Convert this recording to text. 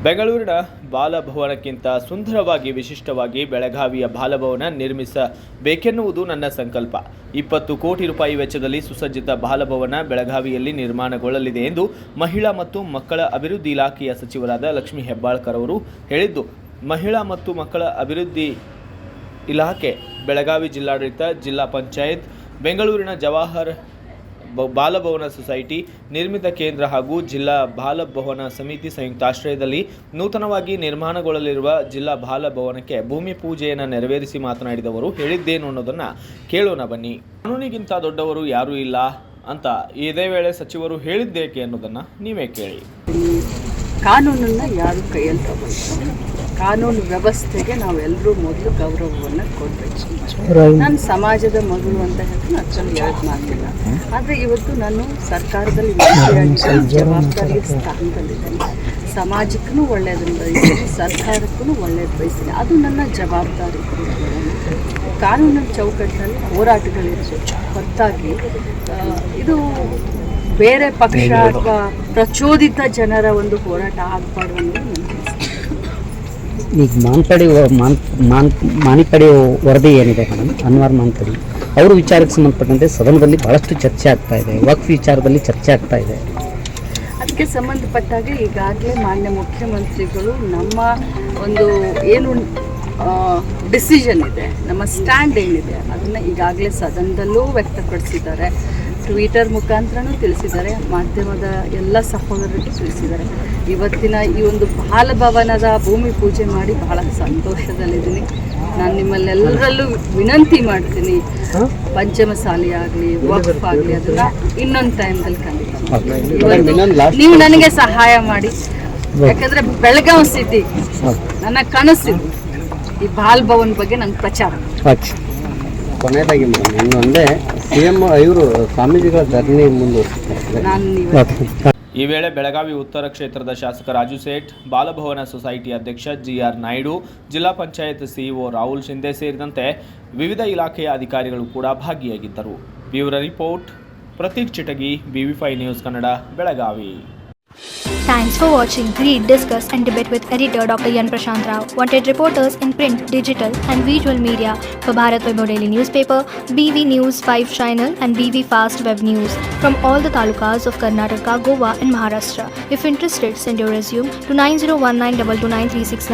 ಬೆಂಗಳೂರಿನ ಬಾಲಭವನಕ್ಕಿಂತ ಸುಂದರವಾಗಿ ವಿಶಿಷ್ಟವಾಗಿ ಬೆಳಗಾವಿಯ ಬಾಲಭವನ ನಿರ್ಮಿಸಬೇಕೆನ್ನುವುದು ನನ್ನ ಸಂಕಲ್ಪ. 20 ಕೋಟಿ ರೂಪಾಯಿ ವೆಚ್ಚದಲ್ಲಿ ಸುಸಜ್ಜಿತ ಬಾಲಭವನ ಬೆಳಗಾವಿಯಲ್ಲಿ ನಿರ್ಮಾಣಗೊಳ್ಳಲಿದೆ ಎಂದು ಮಹಿಳಾ ಮತ್ತು ಮಕ್ಕಳ ಅಭಿವೃದ್ಧಿ ಇಲಾಖೆಯ ಸಚಿವರಾದ ಲಕ್ಷ್ಮೀ ಹೆಬ್ಬಾಳ್ಕರ್ ಅವರು ಹೇಳಿದ್ದು. ಮಹಿಳಾ ಮತ್ತು ಮಕ್ಕಳ ಅಭಿವೃದ್ಧಿ ಇಲಾಖೆ, ಬೆಳಗಾವಿ ಜಿಲ್ಲಾಡಳಿತ, ಜಿಲ್ಲಾ ಪಂಚಾಯತ್, ಬೆಂಗಳೂರಿನ ಜವಾಹರ್ ಬಾಲಭವನ ಸೊಸೈಟಿ, ನಿರ್ಮಿತ ಕೇಂದ್ರ ಹಾಗೂ ಜಿಲ್ಲಾ ಬಾಲಭವನ ಸಮಿತಿ ಸಂಯುಕ್ತಾಶ್ರಯದಲ್ಲಿ ನೂತನವಾಗಿ ನಿರ್ಮಾಣಗೊಳ್ಳಲಿರುವ ಜಿಲ್ಲಾ ಬಾಲಭವನಕ್ಕೆ ಭೂಮಿ ಪೂಜೆಯನ್ನು ನೆರವೇರಿಸಿ ಮಾತನಾಡಿದವರು ಹೇಳಿದ್ದೇನು ಅನ್ನೋದನ್ನು ಕೇಳೋಣ ಬನ್ನಿ. ಕಾನೂನಿಗಿಂತ ದೊಡ್ಡವರು ಯಾರೂ ಇಲ್ಲ ಅಂತ ಇದೇ ವೇಳೆ ಸಚಿವರು ಹೇಳಿದ್ದೇಕೆ ಅನ್ನೋದನ್ನು ನೀವೇ ಕೇಳಿ. ಕಾನೂನನ್ನು ಯಾರು ಕೈಯಲ್ಲಿ ತಗೊಳ್ತಾರೆ? ಕಾನೂನು ವ್ಯವಸ್ಥೆಗೆ ನಾವೆಲ್ಲರೂ ಮೊದಲು ಗೌರವವನ್ನು ಕೊಡಬೇಕು. ನಾನು ಸಮಾಜದ ಮಗಳು ಅಂತ ಹೇಳಿ ಅಷ್ಟೊಂದು ಯಾರು ಮಾಡ್ತಿಲ್ಲ. ಆದರೆ ಇವತ್ತು ನಾನು ಸರ್ಕಾರದಲ್ಲಿ ಜವಾಬ್ದಾರಿಯ ಸ್ಥಾನದಲ್ಲಿದ್ದೇನೆ. ಸಮಾಜಕ್ಕೂ ಒಳ್ಳೆಯದನ್ನು ಬಯಸ್ತೀನಿ, ಸರ್ಕಾರಕ್ಕೂ ಒಳ್ಳೆಯದು ಬಯಸ್ತೀನಿ. ಅದು ನನ್ನ ಜವಾಬ್ದಾರಿ. ಕಾನೂನಿನ ಚೌಕಟ್ಟಿನಲ್ಲಿ ಹೋರಾಟಗಳಿರುತ್ತೆ ಹೊರತಾಗಿ ಇದು ಬೇರೆ ಪಕ್ಷ ಅಥವಾ ಪ್ರಚೋದಿತ ಜನರ ಒಂದು ಹೋರಾಟ ಆಗಬಾರ್ದು ಅನ್ನೋದು ನನ್ನ. ಈಗ ಮಾನಿಕಡಿ ವರದಿ ಏನಿದೆ ಮೇಡಮ್, ಅನ್ವರ್ ಮಾನಿಕಡಿ ಅವ್ರ ವಿಚಾರಕ್ಕೆ ಸಂಬಂಧಪಟ್ಟಂತೆ ಸದನದಲ್ಲಿ ಭಾಳಷ್ಟು ಚರ್ಚೆ ಆಗ್ತಾ ಇದೆ. ವಕ್ಫ್ ವಿಚಾರದಲ್ಲಿ ಚರ್ಚೆ ಆಗ್ತಾ ಇದೆ. ಅದಕ್ಕೆ ಸಂಬಂಧಪಟ್ಟಾಗೆ ಈಗಾಗಲೇ ಮಾನ್ಯ ಮುಖ್ಯಮಂತ್ರಿಗಳು ನಮ್ಮ ಒಂದು ಏನು ಡಿಸಿಷನ್ ಇದೆ, ನಮ್ಮ ಸ್ಟ್ಯಾಂಡ್ ಏನಿದೆ ಅದನ್ನು ಈಗಾಗಲೇ ಸದನದಲ್ಲೂ ವ್ಯಕ್ತಪಡಿಸಿದ್ದಾರೆ. ಟ್ವಿಟರ್ ಮುಖಾಂತರನೂ ತಿಳಿಸಿದ್ದಾರೆ, ಮಾಧ್ಯಮದ ಎಲ್ಲ ಸಹೋದರರಿಗೆ ತಿಳಿಸಿದ್ದಾರೆ. ಇವತ್ತಿನ ಈ ಒಂದು ಬಾಲಭವನದ ಭೂಮಿ ಪೂಜೆ ಮಾಡಿ ಬಹಳ ಸಂತೋಷದಲ್ಲಿದ್ದೀನಿ. ನಾನು ನಿಮ್ಮಲ್ಲೆಲ್ಲರಲ್ಲೂ ವಿನಂತಿ ಮಾಡ್ತೀನಿ, ಪಂಚಮಸಾಲಿ ಆಗಲಿ ವಕ್ಫ್ ಆಗಲಿ ಅದನ್ನು ಇನ್ನೊಂದು ಟೈಮ್ದಲ್ಲಿ ಖಂಡಿತ ನೀವು ನನಗೆ ಸಹಾಯ ಮಾಡಿ. ಯಾಕಂದರೆ ಬೆಳಗಾವಿ ಸಿಟಿ ನನ್ನ ಕನಸಿದೆ. ಈ ಬಾಲಭವನ ಬಗ್ಗೆ ನಂಗೆ ಪ್ರಚಾರ. ಕೊನೆಯದಾಗಿ ಮೇಡಮ್ ಇನ್ನೊಂದೇ CM ಇವರು ಸ್ವಾಮೀಜಿಗಳ ಧರಣಿ ಮುಂದುವರಿಸಿದ್ದಾರೆ. ಈ ವೇಳೆ ಬೆಳಗಾವಿ ಉತ್ತರ ಕ್ಷೇತ್ರದ ಶಾಸಕ ರಾಜು ಸೇಠ್, ಬಾಲಭವನ ಸೊಸೈಟಿ ಅಧ್ಯಕ್ಷ GR ನಾಯ್ಡು, ಜಿಲ್ಲಾ ಪಂಚಾಯತ್ CEO ರಾಹುಲ್ ಶಿಂದೆ ಸೇರಿದಂತೆ ವಿವಿಧ ಇಲಾಖೆಯ ಅಧಿಕಾರಿಗಳು ಕೂಡ ಭಾಗಿಯಾಗಿದ್ದರು. Bureau report, Prateek Chitagi, BV5 news Kannada, Belagavi. Thanks for watching. Read, discuss and debate with editor Dr. Yan Prashant Rao. Wanted reporters in print, digital and visual media for Bharat Vaibhav Daily Newspaper, BV News 5 Channel and BV Fast Web News from all the talukas of Karnataka, Goa and Maharashtra. If interested, send your resume to 9019229369.